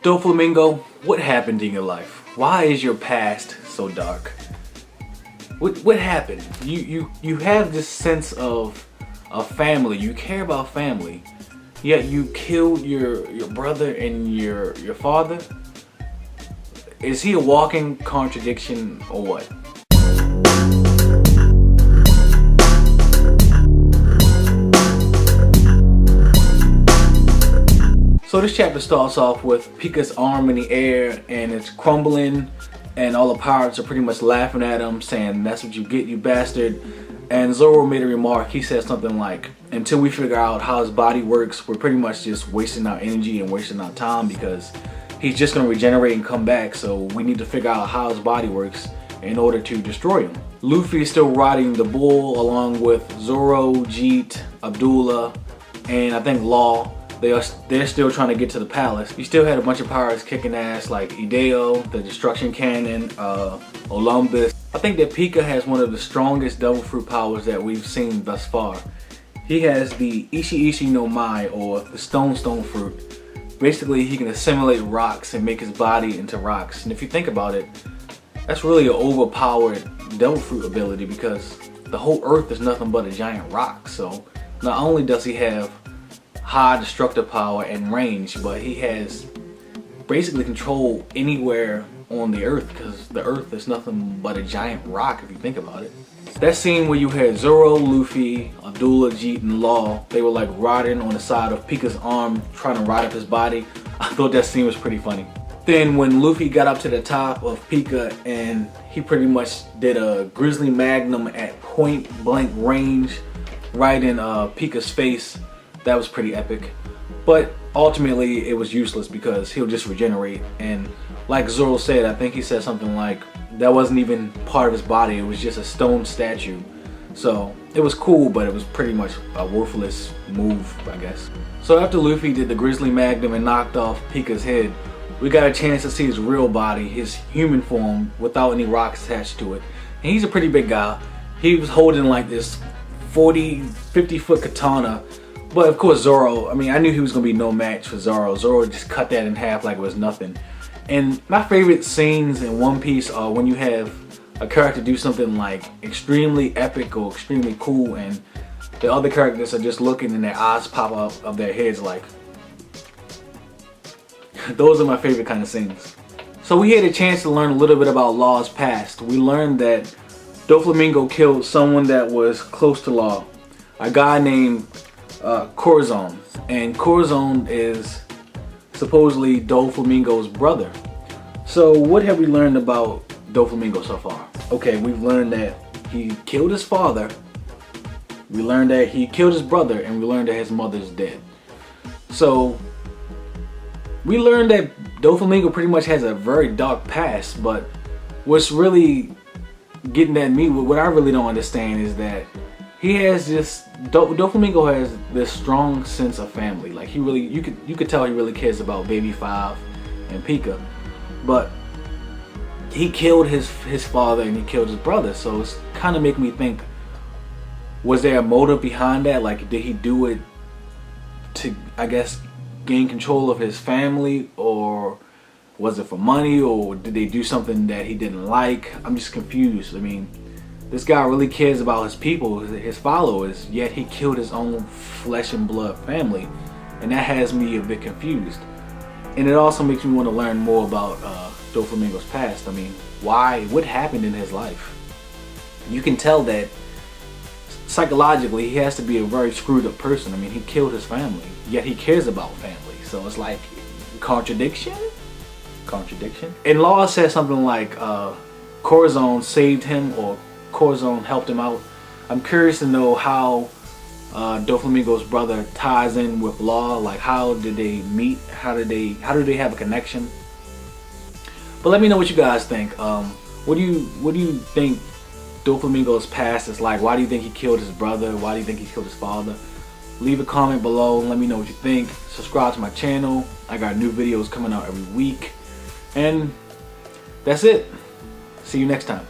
Doflamingo, what happened in your life? Why is your past so dark? What happened? You have this sense of family. You care about family, yet you killed your brother and your father. Is he a walking contradiction or what? So this chapter starts off with Pika's arm in the air and it's crumbling, and all the pirates are pretty much laughing at him, saying, "That's what you get, you bastard." And Zoro made a remark. He said something like, "Until we figure out how his body works, we're pretty much just wasting our energy and wasting our time, because he's just going to regenerate and come back, so we need to figure out how his body works in order to destroy him." Luffy is still riding the bull along with Zoro, Jeet, Abdullah, and I think Law. They're still trying to get to the palace. You still had a bunch of pirates kicking ass like Ideo, the Destruction Cannon, Olympus. I think that Pika has one of the strongest devil fruit powers that we've seen thus far. He has the Ishi Ishi no Mai, or the Stone fruit. Basically, he can assimilate rocks and make his body into rocks. And if you think about it, that's really an overpowered devil fruit ability, because the whole earth is nothing but a giant rock. So not only does he have high destructive power and range, but he has basically control anywhere on the earth, because the earth is nothing but a giant rock if you think about it. That scene where you had Zoro, Luffy, Abdullah, Jeet, and Law, they were like riding on the side of Pika's arm trying to ride up his body. I thought that scene was pretty funny. Then when Luffy got up to the top of Pika and he pretty much did a Grizzly Magnum at point blank range right in Pika's face, that was pretty epic. But ultimately it was useless because he'll just regenerate, and like Zoro said, I think he said something like that wasn't even part of his body, it was just a stone statue. So it was cool, but it was pretty much a worthless move, I guess. So after Luffy did the Grizzly Magnum and knocked off Pika's head, we got a chance to see his real body, his human form without any rocks attached to it. And he's a pretty big guy. He was holding like this 50 foot katana. But of course Zoro, I mean, I knew he was going to be no match for Zoro. Zoro just cut that in half like it was nothing. And my favorite scenes in One Piece are when you have a character do something like extremely epic or extremely cool, and the other characters are just looking and their eyes pop out of their heads like. Those are my favorite kind of scenes. So we had a chance to learn a little bit about Law's past. We learned that Doflamingo killed someone that was close to Law, a guy named Corazon, and Corazon is supposedly Doflamingo's brother. So what have we learned about Doflamingo so far? Okay, we've learned that he killed his father, we learned that he killed his brother, and we learned that his mother's dead. So we learned that Doflamingo pretty much has a very dark past, but what's really getting at me, what I really don't understand is that he has this, Doflamingo has this strong sense of family. Like he really, you could tell he really cares about Baby 5 and Pika. But he killed his father and he killed his brother. So it's kind of making me think, was there a motive behind that? Like, did he do it to, I guess, gain control of his family, or was it for money, or did they do something that he didn't like? I'm just confused. I mean, this guy really cares about his people, his followers, yet he killed his own flesh and blood family, and that has me a bit confused. And it also makes me want to learn more about Doflamingo's past. I mean, what happened in his life? You can tell that psychologically he has to be a very screwed up person. I mean, he killed his family, yet he cares about family. So it's like contradiction. And Law says something like Corazon saved him, or Corazon helped him out. I'm curious to know how Doflamingo's brother ties in with Law. Like, how did they meet? How do they have a connection? But let me know what you guys think. What do you think Doflamingo's past is like? Why do you think he killed his brother? Why do you think he killed his father? Leave a comment below and let me know what you think. Subscribe to my channel. I got new videos coming out every week. And that's it. See you next time.